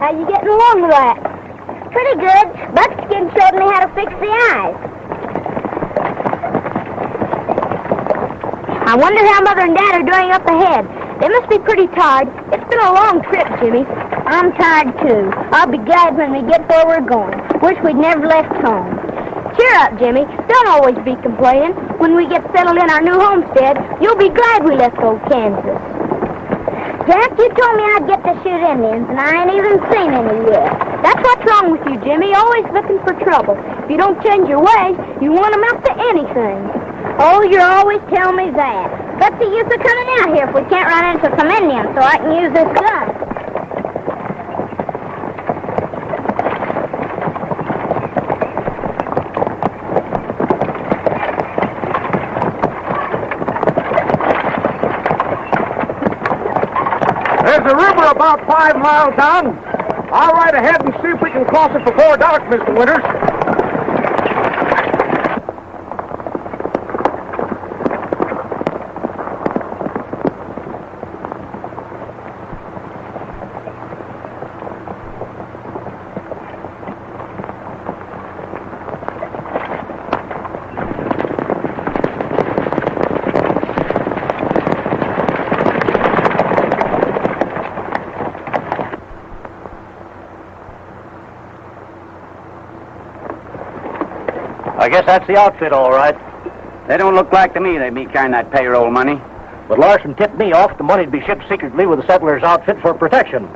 How you getting along with that? Pretty good. Buckskin showed me how to fix the eyes. I wonder how Mother and Dad are doing up ahead. They must be pretty tired. It's been a long trip, Jimmy. I'm tired, too. I'll be glad when we get where we're going. Wish we'd never left home. Cheer up, Jimmy. Don't always be complaining. When we get settled in our new homestead, you'll be glad we left old Kansas. Jack, you told me I'd get to shoot Indians, and I ain't even seen any yet. That's what's wrong with you, Jimmy. Always looking for trouble. If you don't change your ways, you want them up to anything. Oh, you're always telling me that. What's the use of coming out here if we can't run into some Indians so I can use this gun? There's a river about 5 miles down. I'll ride ahead and see if we can cross it before dark, Mr. Winters. I guess that's the outfit, all right. They don't look like to me they'd be carrying that payroll money. But Larson tipped me off the money'd be shipped secretly with the settler's outfit for protection.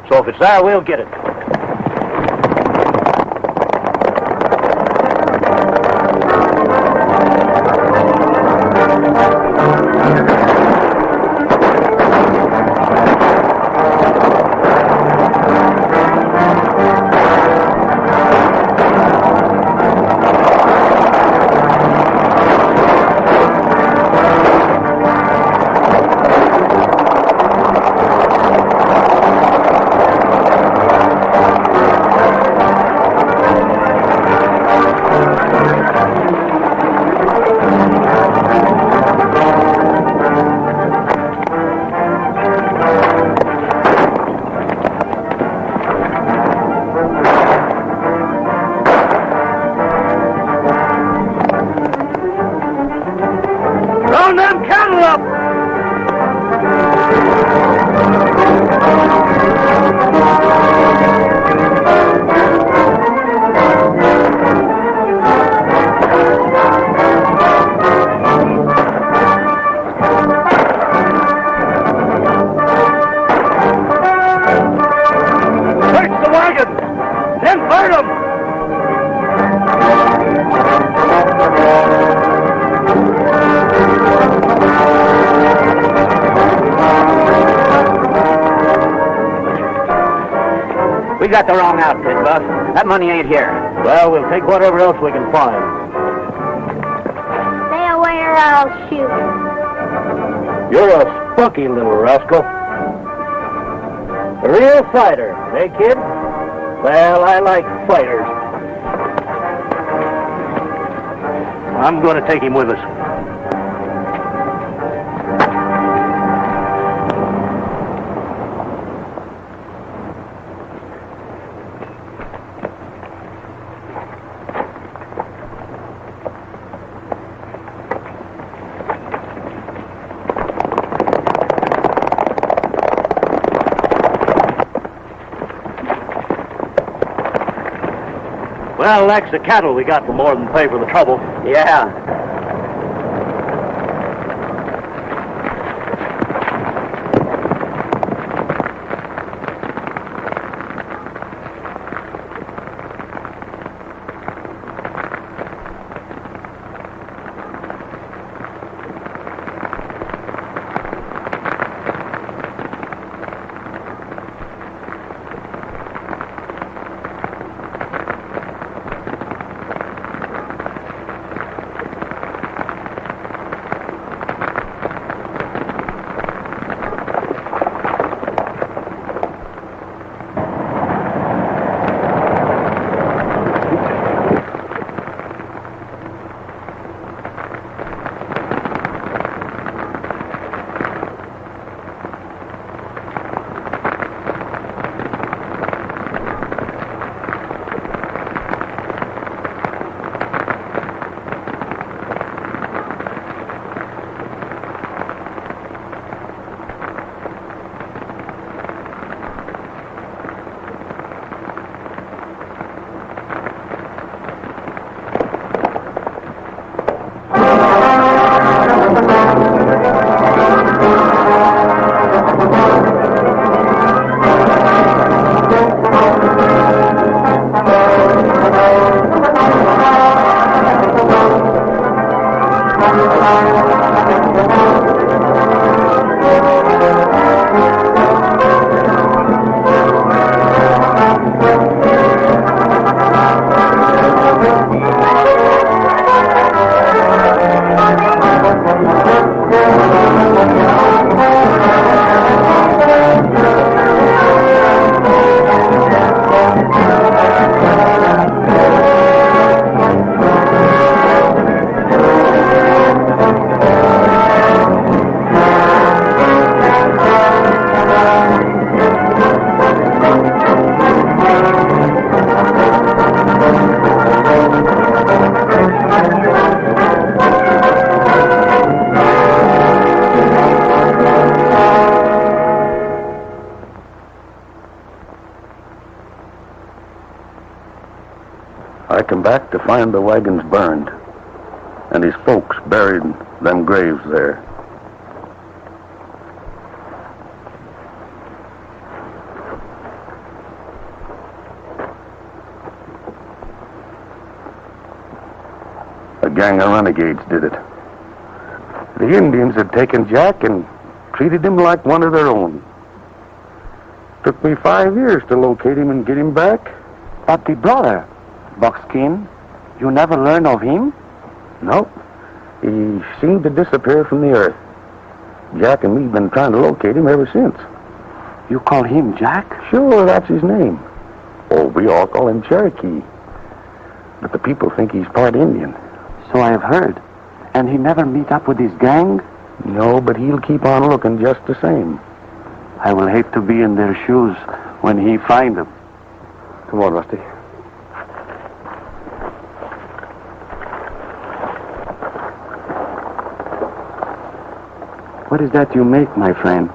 So if it's there, we'll get it. We got the wrong outfit, Buff. That money ain't here. Well, we'll take whatever else we can find. Stay away or I'll shoot. You're a spunky little rascal. A real fighter, eh, kid? Well, I like fighters. I'm going to take him with us. Well, that's the cattle we got for more than pay for the trouble. Yeah. I come back to find the wagons burned and his folks buried in them graves there. A gang of renegades did it. The Indians had taken Jack and treated him like one of their own. Took me 5 years to locate him and get him back. But the brother, Buckskin, you never learned of him? Nope. He seemed to disappear from the earth. Jack and me been trying to locate him ever since. You call him Jack? Sure, that's his name. Oh, we all call him Cherokee. But the people think he's part Indian. So I have heard. And he never meet up with his gang? No, but he'll keep on looking just the same. I will hate to be in their shoes when he find them. Come on, Rusty. What is that you make, my friend?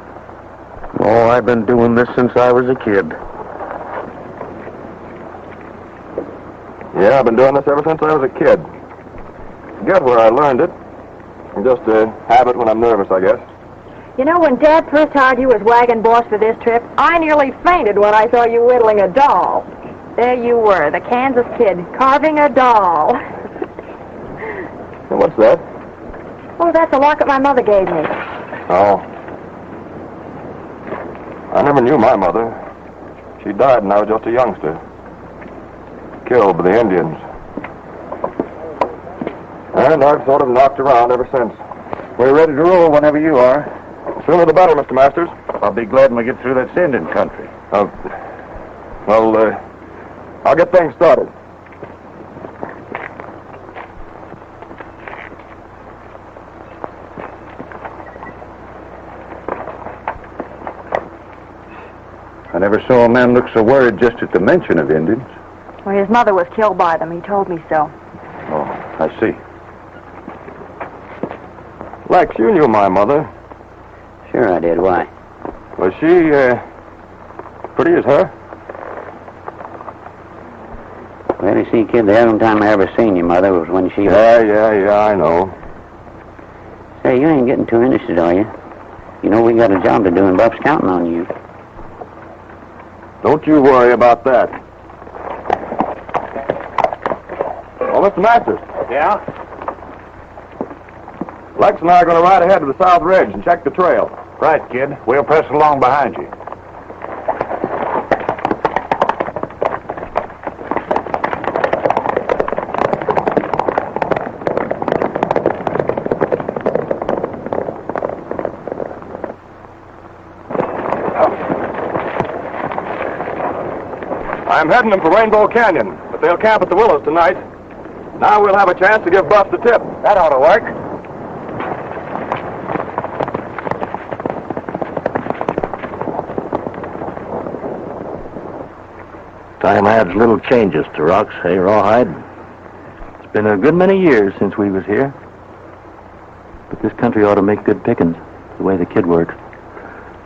Oh, I've been doing this since I was a kid. Yeah, I've been doing this ever since I was a kid. Forget where I learned it. Just a habit when I'm nervous, I guess. You know, when Dad first hired you as wagon boss for this trip, I nearly fainted when I saw you whittling a doll. There you were, the Kansas kid, carving a doll. And what's that? Oh, that's a locket my mother gave me. Oh. I never knew my mother. She died when I was just a youngster. Killed by the Indians. And I've sort of knocked around ever since. We're ready to roll whenever you are. Sooner the better, Mr. Masters. I'll be glad when we get through that Indian country. I'll get things started. I never saw a man look so worried just at the mention of Indians. Well, his mother was killed by them. He told me so. Oh, I see. Lex, you knew my mother. Sure I did. Why? Was she, pretty as her? Well, you see, kid, the only time I ever seen your mother was when she... Yeah, I know. Say, you ain't getting too interested, are you? You know we got a job to do, and Buff's counting on you. Don't you worry about that. Oh, Mr. Masters. Yeah? Lex and I are going to ride ahead to the South Ridge and check the trail. Right, kid. We'll press along behind you. I'm heading them for Rainbow Canyon, but they'll camp at the Willows tonight. Now we'll have a chance to give Buff the tip. That ought to work. Time adds little changes to rocks, hey, Rawhide? It's been a good many years since we was here. But this country ought to make good pickings, the way the kid works.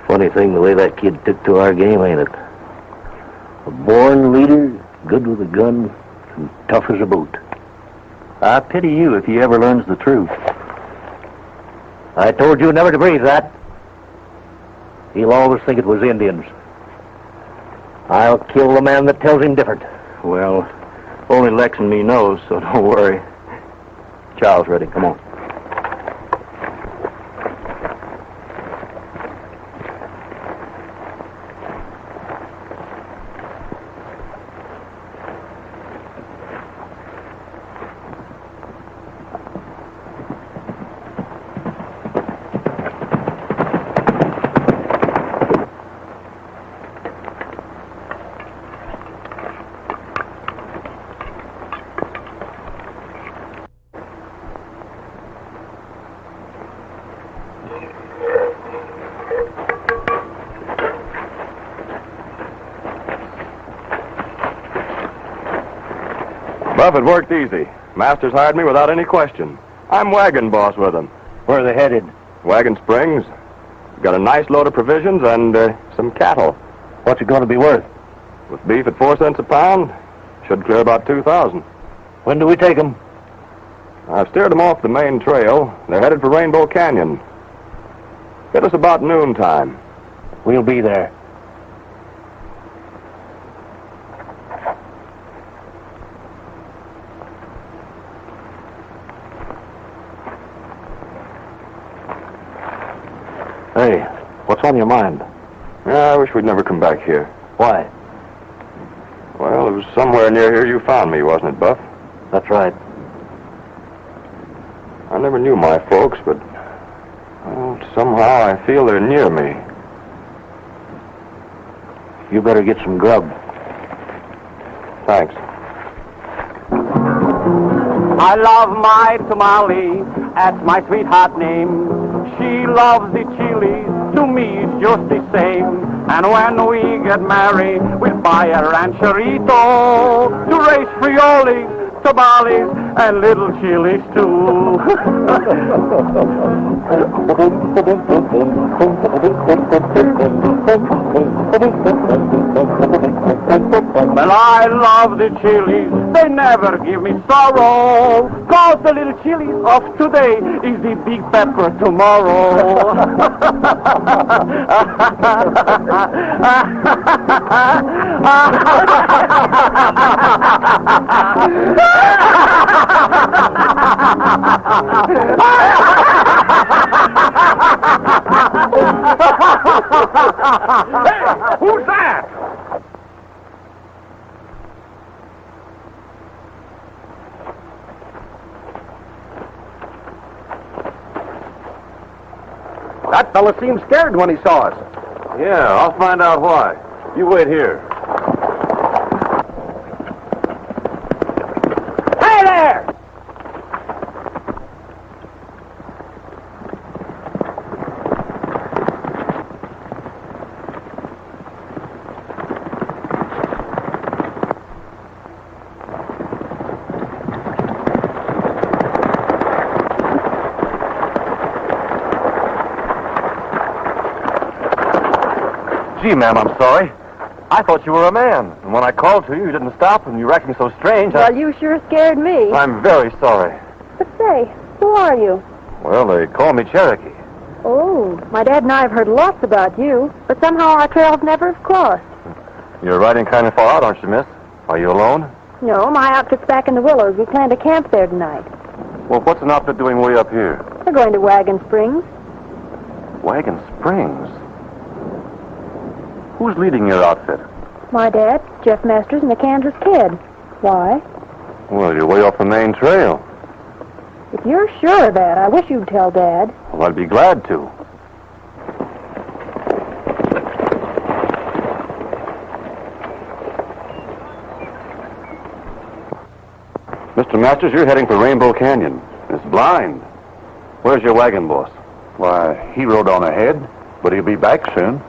Funny thing, the way that kid took to our game, ain't it? A born leader, good with a gun, and tough as a boot. I pity you if he ever learns the truth. I told you never to breathe that. He'll always think it was Indians. I'll kill the man that tells him different. Well, only Lex and me knows, so don't worry. Child's ready. Come on. Buff, it worked easy. Masters hired me without any question. I'm wagon boss with them. Where are they headed? Wagon Springs. Got a nice load of provisions and some cattle. What's it going to be worth? With beef at 4 cents a pound, should clear about $2,000. When do we take them? I've steered them off the main trail. They're headed for Rainbow Canyon. Hit us about noontime. We'll be there. Hey, what's on your mind? Yeah, I wish we'd never come back here. Why? Well, it was somewhere near here you found me, wasn't it, Buff? That's right. I never knew my folks, but well, somehow I feel they're near me. You better get some grub. Thanks. I love my tamale, that's my sweetheart name. She loves the chili, to me it's just the same. And when we get married, we'll buy a rancherito to raise frioles, tamales, and little chilies too. Well, I love the chilies, they never give me sorrow. Cause the little chilies of today is the big pepper tomorrow. Hey, who's that? That fella seemed scared when he saw us. Yeah, I'll find out why. You wait here. Hey there! Gee, ma'am, I'm sorry. I thought you were a man. And when I called to you, you didn't stop, and you were acting so strange. Well, you sure scared me. I'm very sorry. But say, who are you? Well, they call me Cherokee. Oh, my dad and I have heard lots about you, but somehow our trails never have crossed. You're riding kind of far out, aren't you, miss? Are you alone? No, my outfit's back in the Willows. We plan to camp there tonight. Well, what's an outfit doing way up here? We're going to Wagon Springs. Wagon Springs? Who's leading your outfit? My dad, Jeff Masters, and the Kansas Kid. Why? Well, you're way off the main trail. If you're sure of that, I wish you'd tell Dad. Well, I'd be glad to. Mr. Masters, you're heading for Rainbow Canyon. It's blind. Where's your wagon boss? Why, he rode on ahead, but he'll be back soon.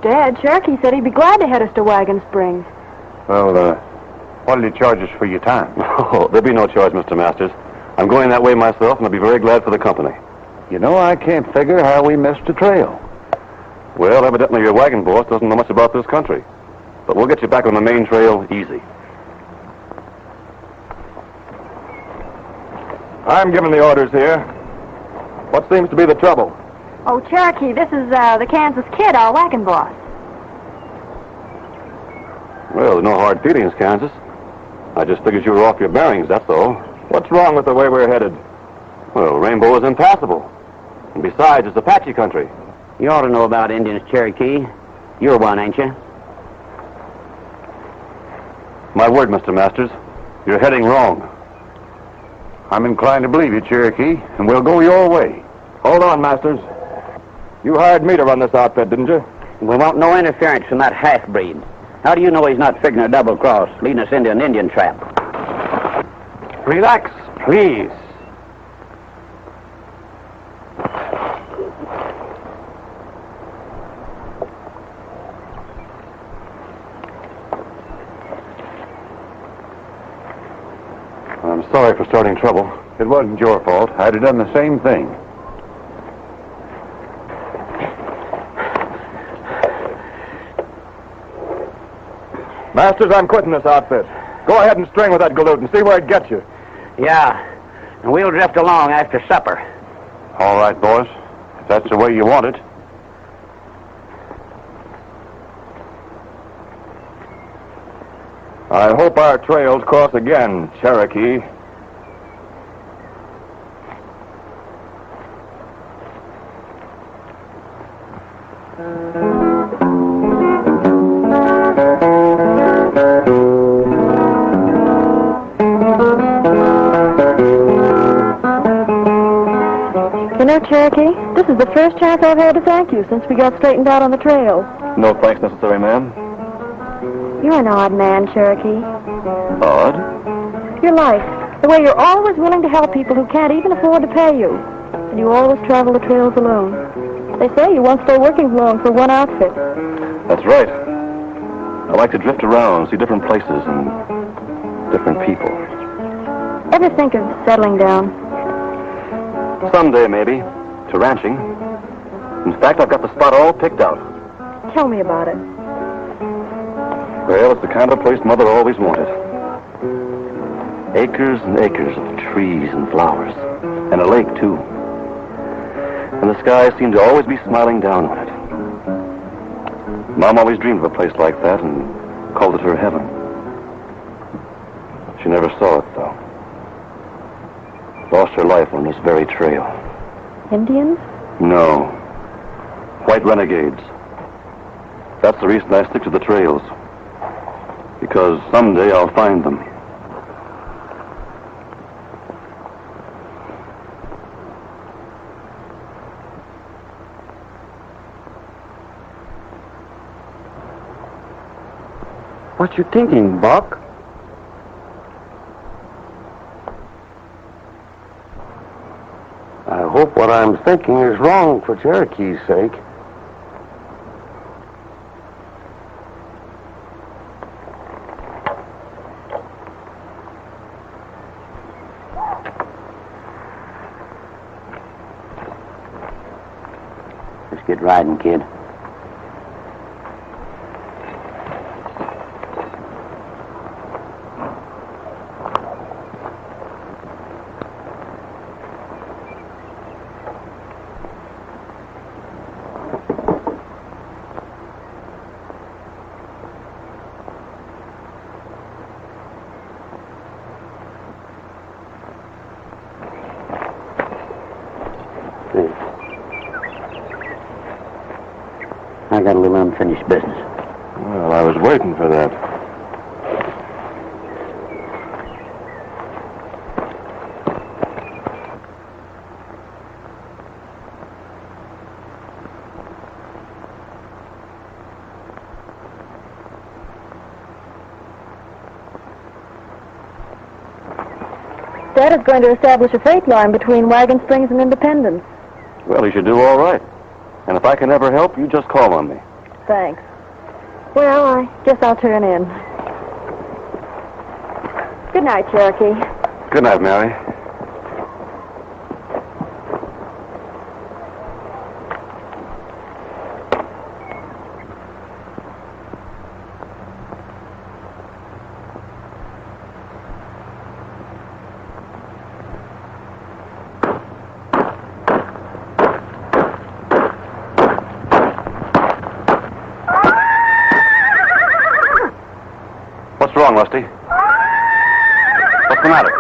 Dad, Cherokee said he'd be glad to head us to Wagon Springs. Well, what'll he charge us for your time? Oh, there'll be no charge, Mr. Masters. I'm going that way myself, and I'll be very glad for the company. You know, I can't figure how we missed the trail. Well, evidently your wagon boss doesn't know much about this country. But we'll get you back on the main trail easy. I'm giving the orders here. What seems to be the trouble? Oh, Cherokee, this is the Kansas Kid, our wagon boss. Well, there's no hard feelings, Kansas. I just figured you were off your bearings, that's all. What's wrong with the way we're headed? Well, Rainbow is impassable. And besides, it's Apache country. You ought to know about Indians, Cherokee. You're one, ain't you? My word, Mr. Masters, you're heading wrong. I'm inclined to believe you, Cherokee, and we'll go your way. Hold on, Masters. You hired me to run this outfit, didn't you? We want no interference from that half-breed. How do you know he's not figuring a double cross, leading us into an Indian trap? Relax, please. I'm sorry for starting trouble. It wasn't your fault. I'd have done the same thing. Masters, I'm quitting this outfit. Go ahead and string with that galoot and see where it gets you. Yeah, and we'll drift along after supper. All right, boys. If that's the way you want it. I hope our trails cross again, Cherokee. You know, Cherokee, this is the first chance I've had to thank you since we got straightened out on the trail. No thanks necessary, ma'am. You're an odd man, Cherokee. Odd? Your life, the way you're always willing to help people who can't even afford to pay you. And you always travel the trails alone. They say you won't stay working long for one outfit. That's right. I like to drift around, see different places and different people. Ever think of settling down? Someday, maybe, to ranching. In fact, I've got the spot all picked out. Tell me about it. Well, it's the kind of place Mother always wanted. Acres and acres of trees and flowers. And a lake, too. And the sky seemed to always be smiling down on it. Mom always dreamed of a place like that and called it her heaven. She never saw it, though. Lost her life on this very trail. Indians? No. White renegades. That's the reason I stick to the trails. Because someday I'll find them. What you thinking, Buck? I hope what I'm thinking is wrong for Cherokee's sake. Let's get riding, kid. I got a little unfinished business. Well, I was waiting for that. Dad is going to establish a freight line between Wagon Springs and Independence. Well, you should do all right. And if I can ever help, you just call on me. Thanks. Well, I guess I'll turn in. Good night, Cherokee. Good night, Mary. What's wrong, Rusty? What's the matter?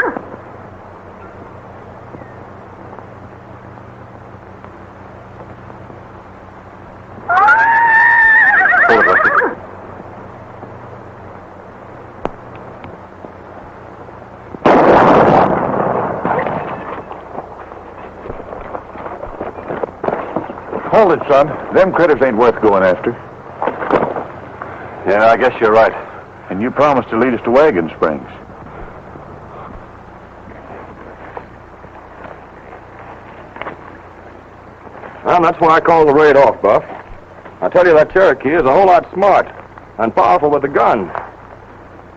Hold it, Rusty. Hold it, son. Them critters ain't worth going after. Yeah, I guess you're right. And you promised to lead us to Wagon Springs. Well, that's why I called the raid off, Buff. I tell you, that Cherokee is a whole lot smart and powerful with a gun.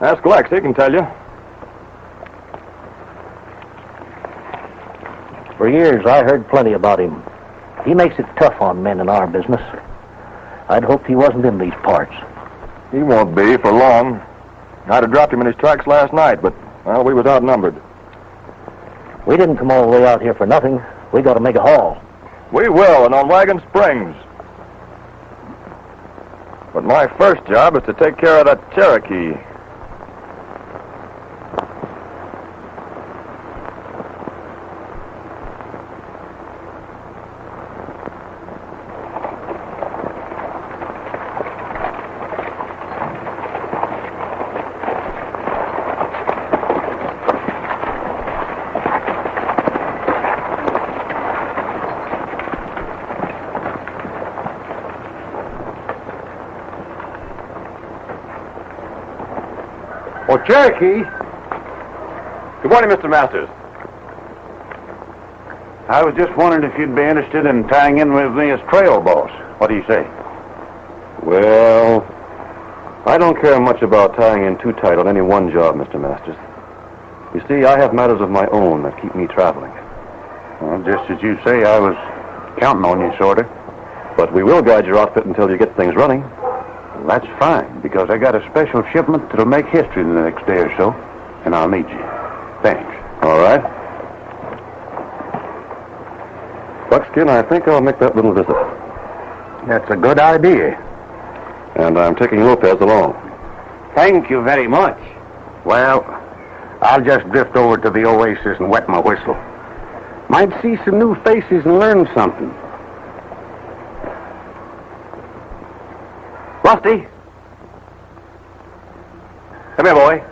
Ask Lex, he can tell you. For years, I heard plenty about him. He makes it tough on men in our business. I'd hoped he wasn't in these parts. He won't be for long. I'd have dropped him in his tracks last night, but, well, we was outnumbered. We didn't come all the way out here for nothing. We got to make a haul. We will, and on Wagon Springs. But my first job is to take care of that Cherokee. Oh, Cherokee. Good morning, Mr. Masters. I was just wondering if you'd be interested in tying in with me as trail boss. What do you say? Well, I don't care much about tying in too tight on any one job, Mr. Masters. You see, I have matters of my own that keep me traveling. Well, just as you say, I was counting on you, sort of. But we will guide your outfit until you get things running. Well, that's fine, because I got a special shipment that'll make history in the next day or so, and I'll need you. Thanks. All right. Buckskin, I think I'll make that little visit. That's a good idea. And I'm taking Lopez along. Thank you very much. Well, I'll just drift over to the Oasis and wet my whistle. Might see some new faces and learn something. Rusty! Come here, boy.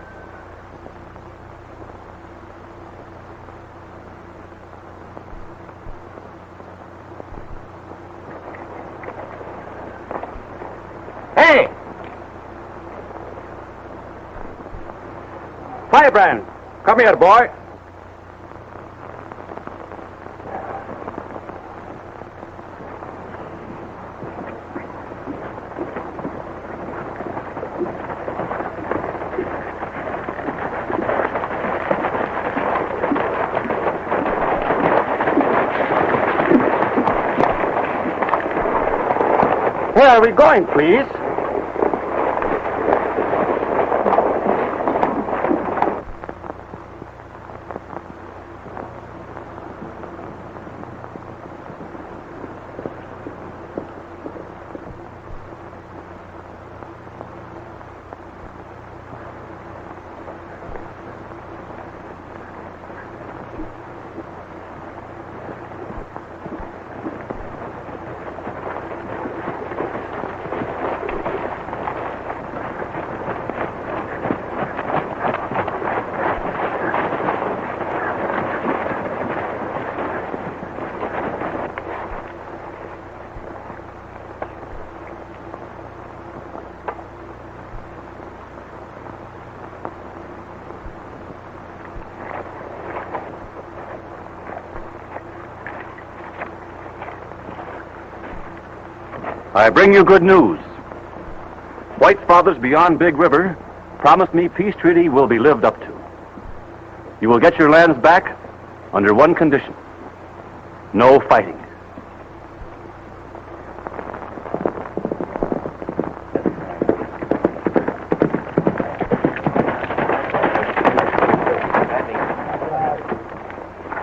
Hey! Firebrand, come here, boy. Where are we going, please? I bring you good news. White's fathers beyond Big River promised me peace treaty will be lived up to. You will get your lands back under one condition. No fighting.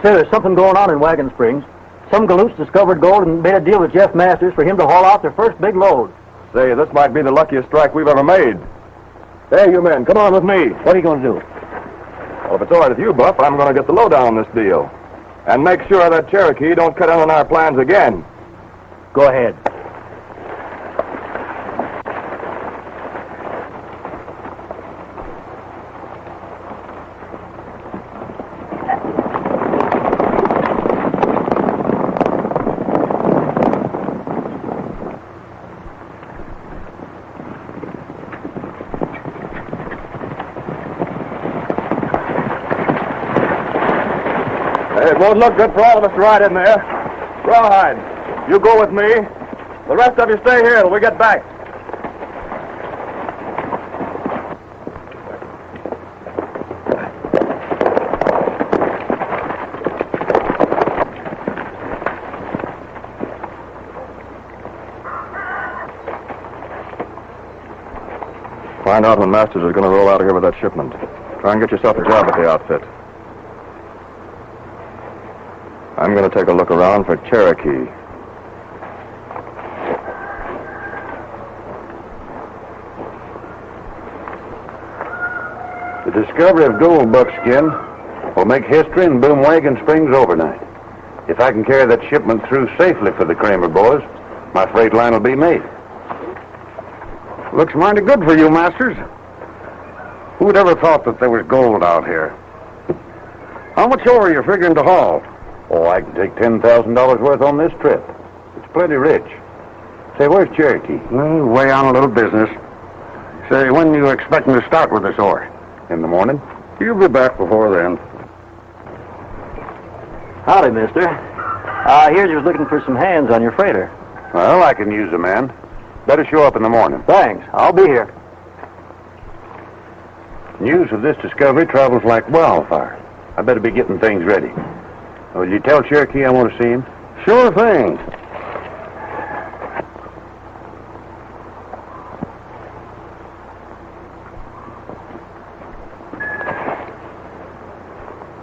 Say, there's something going on in Wagon Springs. Some galoots discovered gold and made a deal with Jeff Masters for him to haul out their first big load. Say, this might be the luckiest strike we've ever made. Hey, you men, come on with me. What are you going to do? Well, if it's all right with you, Buff, I'm going to get the lowdown on this deal. And make sure that Cherokee don't cut in on our plans again. Go ahead. It won't look good for all of us to ride in there. Rawhide, you go with me. The rest of you stay here till we get back. Find out when Masters is going to roll out of here with that shipment. Try and get yourself a job at the outfit. I'm going to take a look around for Cherokee. The discovery of gold buckskin will make history in Boom Wagon Springs overnight. If I can carry that shipment through safely for the Kramer boys, my freight line will be made. Looks mighty good for you, Masters. Who'd ever thought that there was gold out here? How much ore are you figuring to haul? Oh, I can take $10,000 worth on this trip. It's plenty rich. Say, where's Cherokee? Well, way on a little business. Say, when are you expecting to start with this ore? In the morning. You'll be back before then. Howdy, mister. I heard you was looking for some hands on your freighter. Well, I can use a man. Better show up in the morning. Thanks. I'll be here. News of this discovery travels like wildfire. I better be getting things ready. Will you tell Cherokee I want to see him? Sure thing.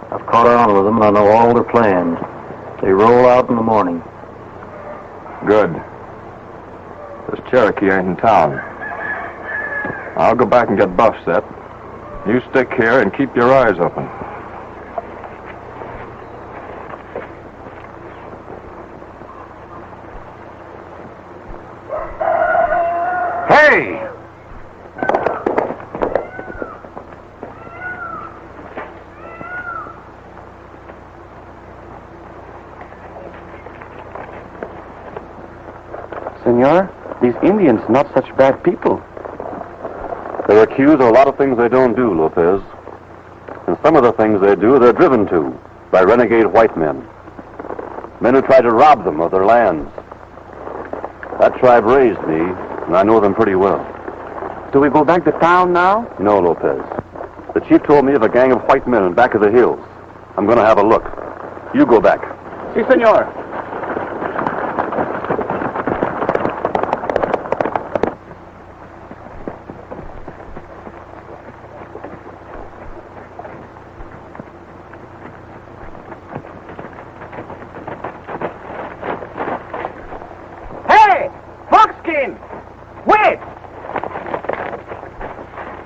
I've caught on with them, and I know all their plans. They roll out in the morning. Good. This Cherokee ain't in town. I'll go back and get Buff set. You stick here and keep your eyes open. Hey! Senor, these Indians are not such bad people. They're accused of a lot of things they don't do, Lopez. And some of the things they do, they're driven to by renegade white men. Men who try to rob them of their lands. That tribe raised me, and I know them pretty well. Do we go back to town now? No, Lopez. The chief told me of a gang of white men in back of the hills. I'm going to have a look. You go back. Si, senor.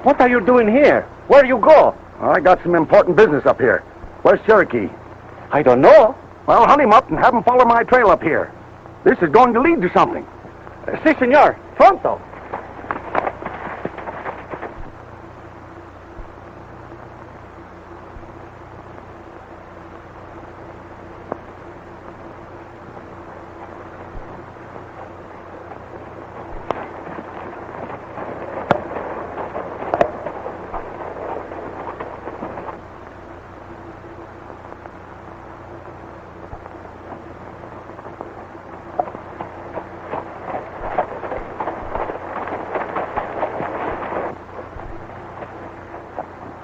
What are you doing here? Where do you go? I got some important business up here. Where's Cherokee? I don't know. Well, hunt him up and have him follow my trail up here. This is going to lead to something. Si, senor. Pronto.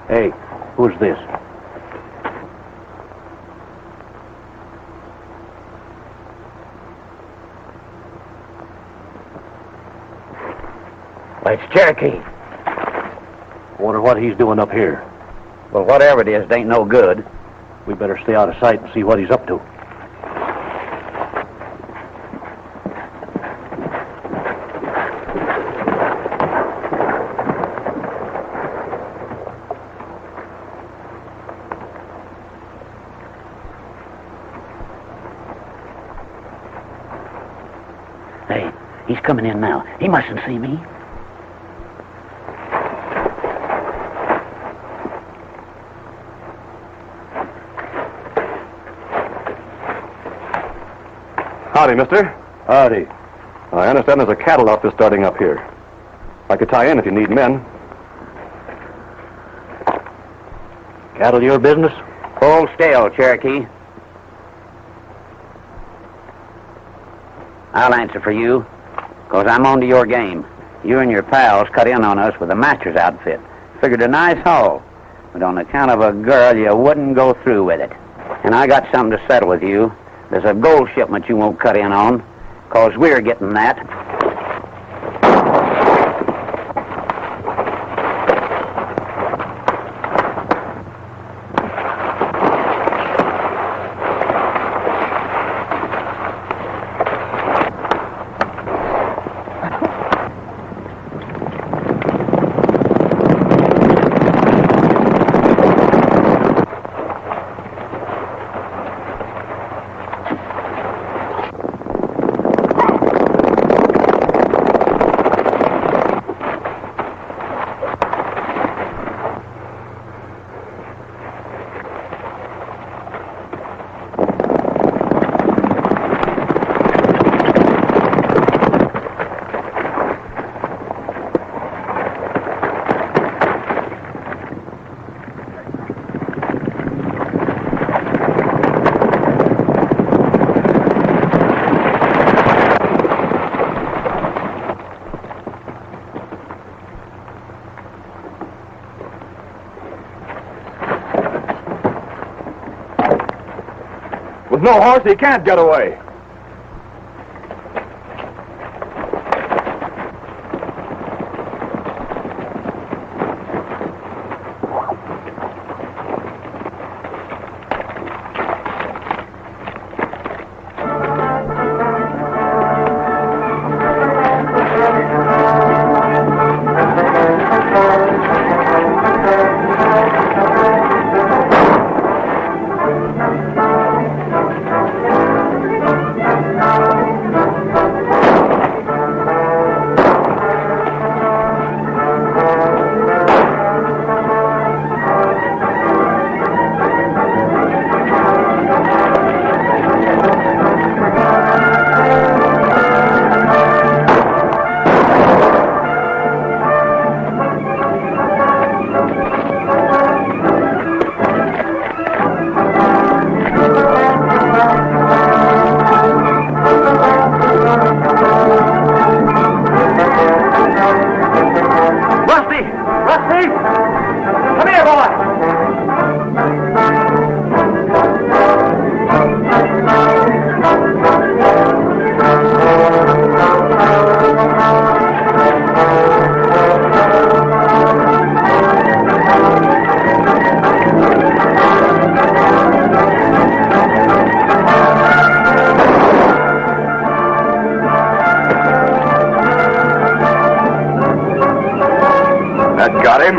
Hey, who's this? It's Cherokee. Wonder what he's doing up here. Well, whatever it is, it ain't no good. We better stay out of sight and see what he's up to. Hey, he's coming in now. He mustn't see me. Howdy, mister. Howdy. I understand there's a cattle outfit starting up here. I could tie in if you need men. Cattle your business? Hold still, Cherokee. I'll answer for you, 'cause I'm on to your game. You and your pals cut in on us with a master's outfit. Figured a nice haul, but on account of a girl, you wouldn't go through with it. And I got something to settle with you. There's a gold shipment you won't cut in on, 'cause we're getting that. With no horse, he can't get away. Got him.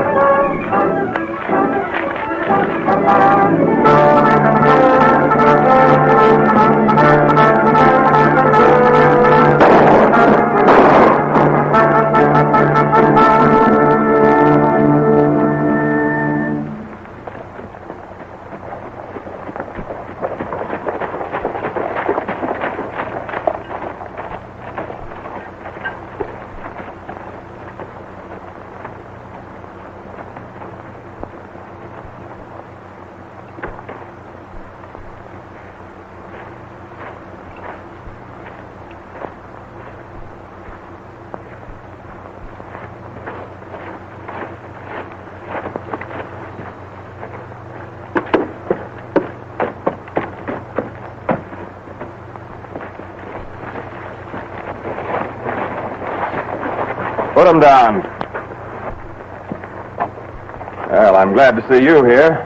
Put him down. Well, I'm glad to see you here.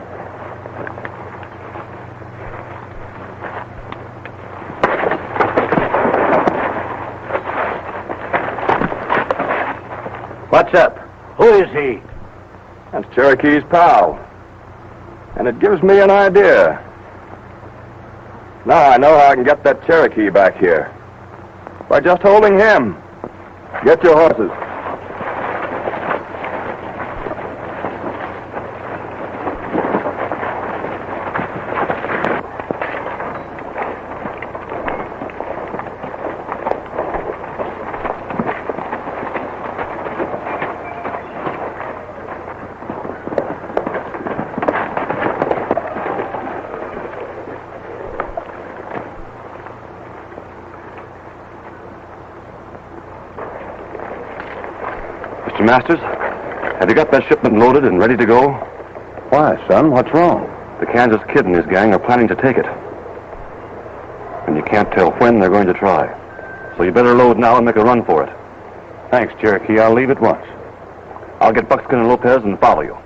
What's up? Who is he? That's Cherokee's pal. And it gives me an idea. Now I know how I can get that Cherokee back here. By just holding him. Get your horses. Mr. Masters, have you got that shipment loaded and ready to go? Why, son? What's wrong? The Kansas Kid and his gang are planning to take it. And you can't tell when they're going to try. So you better load now and make a run for it. Thanks, Cherokee. I'll leave at once. I'll get Buckskin and Lopez and follow you.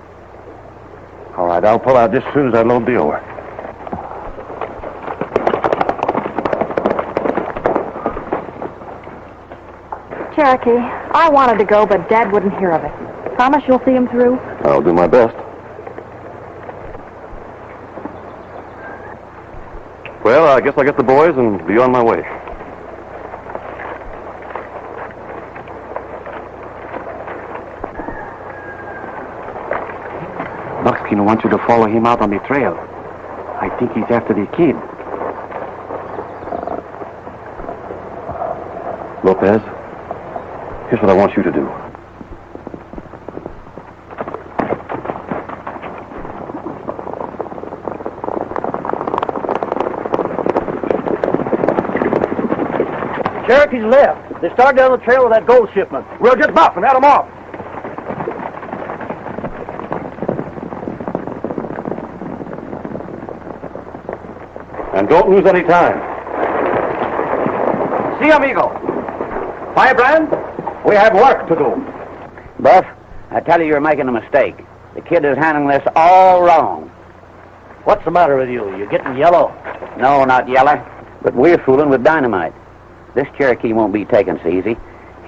All right, I'll pull out just as soon as I load the oar. Cherokee, I wanted to go, but Dad wouldn't hear of it. Promise you'll see him through? I'll do my best. Well, I guess I'll get the boys and be on my way. Buckskin wants you to follow him out on the trail. I think he's after the kid. Lopez, here's what I want you to do. Cherokee's left. They started down the trail with that gold shipment. We'll get Buff and head them off. And And don't lose any time. Si, amigo. Firebrand, we have work to do. Buff, I tell you, you're making a mistake. The kid is handling this all wrong. What's the matter with you? You getting yellow? No, not yellow, but we're fooling with dynamite. This Cherokee won't be taken so easy.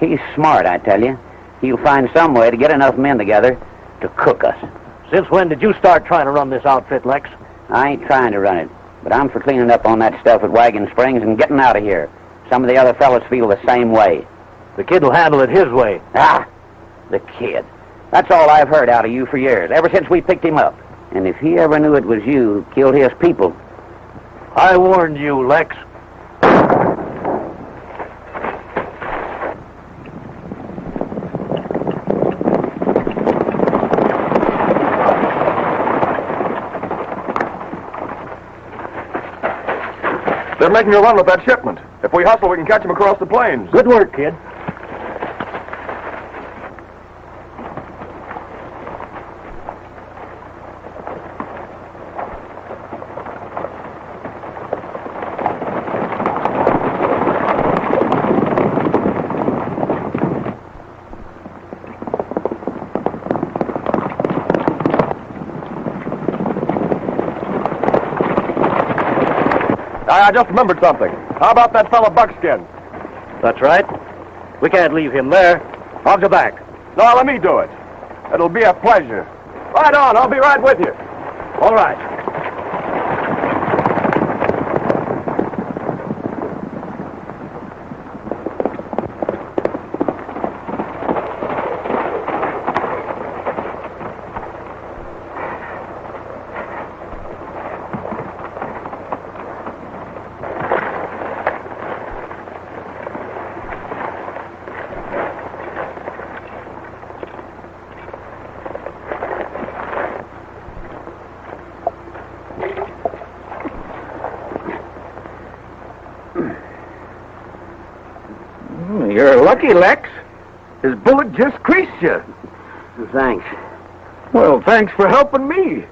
He's smart, I tell you. He'll find some way to get enough men together to cook us. Since when did you start trying to run this outfit, Lex? I ain't trying to run it, but I'm for cleaning up on that stuff at Wagon Springs and getting out of here. Some of the other fellas feel the same way. The kid will handle it his way. Ah, the kid. That's all I've heard out of you for years, ever since we picked him up. And if he ever knew it was you who killed his people... I warned you, Lex. They're making a run with that shipment. If we hustle, we can catch them across the plains. Good work, kid. I just remembered something. How about that fellow Buckskin? That's right. We can't leave him there. I'll go back. No, let me do it. It'll be a pleasure. Right on, I'll be right with you. All right. You're lucky, Lex. His bullet just creased you. Thanks. Well, thanks for helping me.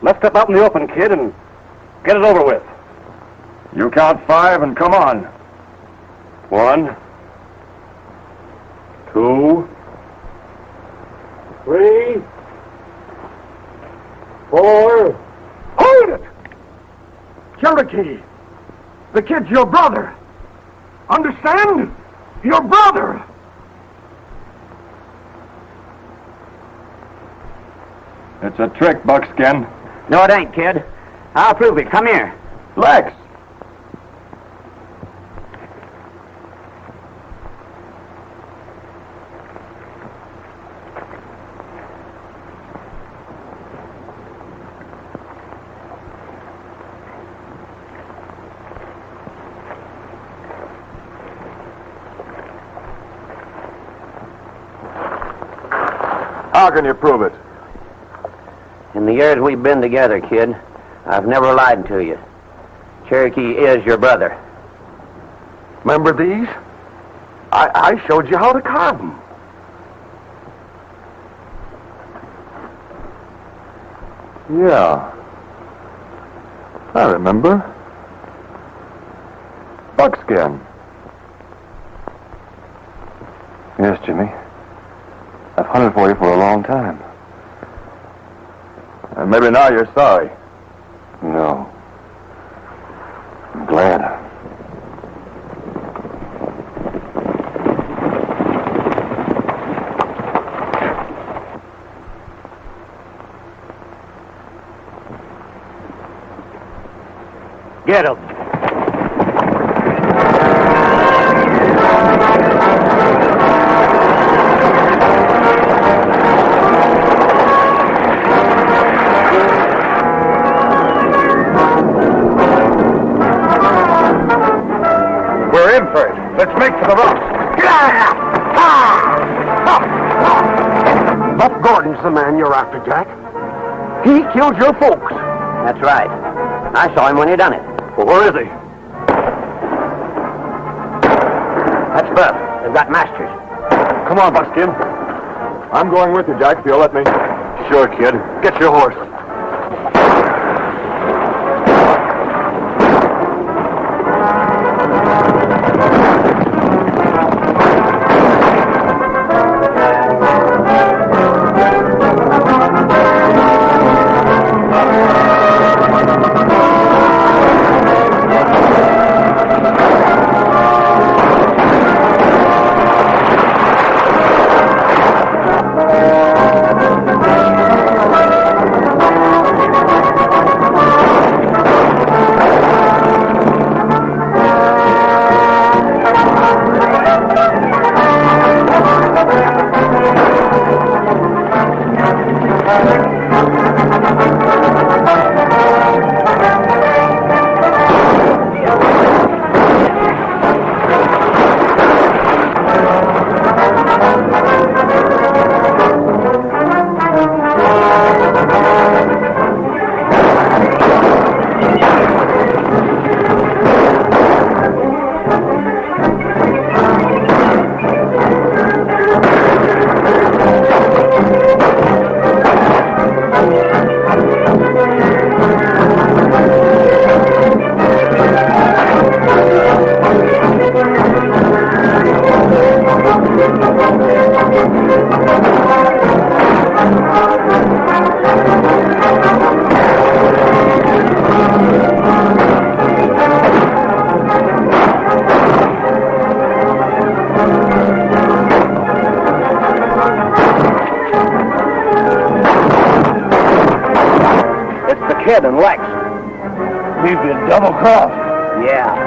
Let's step out in the open, kid, and get it over with. You count 5 and come on. 1, 2, 3, 4. Hold it! Cherokee, the kid's your brother. Understand? Your brother. It's a trick, Buckskin. No, it ain't, kid. I'll prove it. Come here. Lex! How can you prove it? In the years we've been together, kid, I've never lied to you. Cherokee is your brother. Remember these? I showed you how to carve them. Yeah. I remember. Buckskin. Yes, Jimmy. I've hunted for you for a long time. And maybe now you're sorry. No. I'm glad. Get him. We're in for it. Let's make for the rocks. Buck Gordon's the man you're after, Jack. He killed your folks. That's right. I saw him when he done it. Well, where is he? That's Buff. They've got Masters. Come on, Buckskin. I'm going with you, Jack, if you'll let me. Sure, kid. Get your horse. Kid and Lex. We've been double-crossed. Yeah.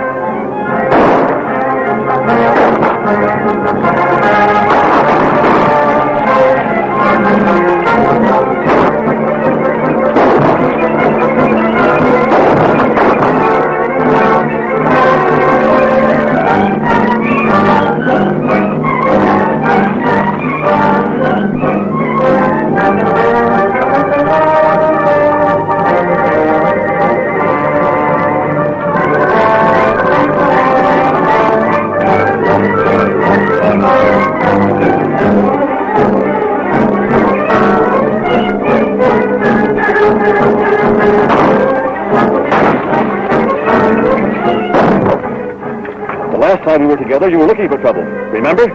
Last time we were together, you were looking for trouble. Remember? Is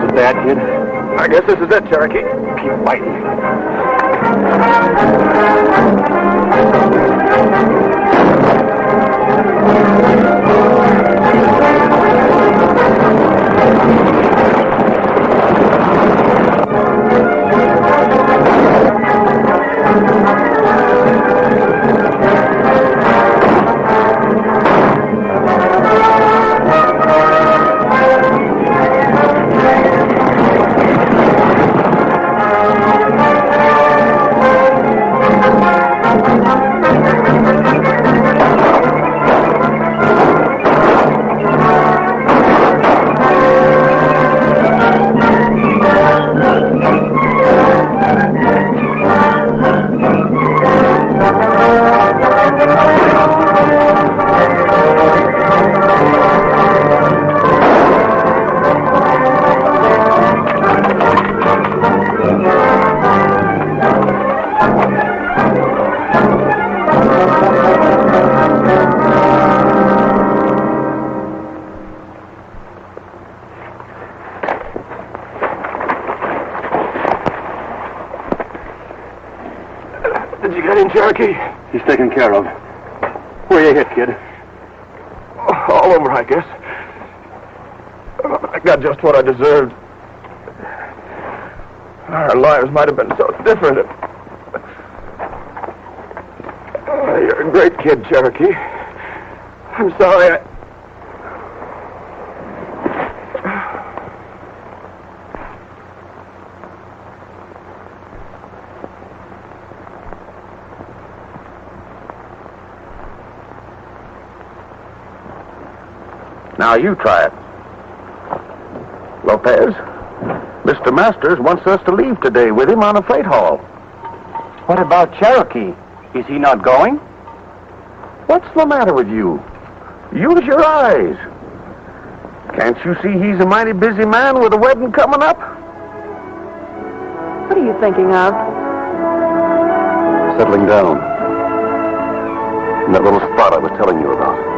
it bad, kid? I guess this is it, Cherokee. Keep fighting. Did you get in, Cherokee? He's taken care of. Where you hit, kid? All over, I guess. I got just what I deserved. Our lives might have been so different. You're a great kid, Cherokee. I'm sorry. Now you try it. Lopez, Mr. Masters wants us to leave today with him on a freight haul. What about Cherokee? Is he not going? What's the matter with you? Use your eyes. Can't you see he's a mighty busy man with a wedding coming up? What are you thinking of? Settling down. In that little spot I was telling you about.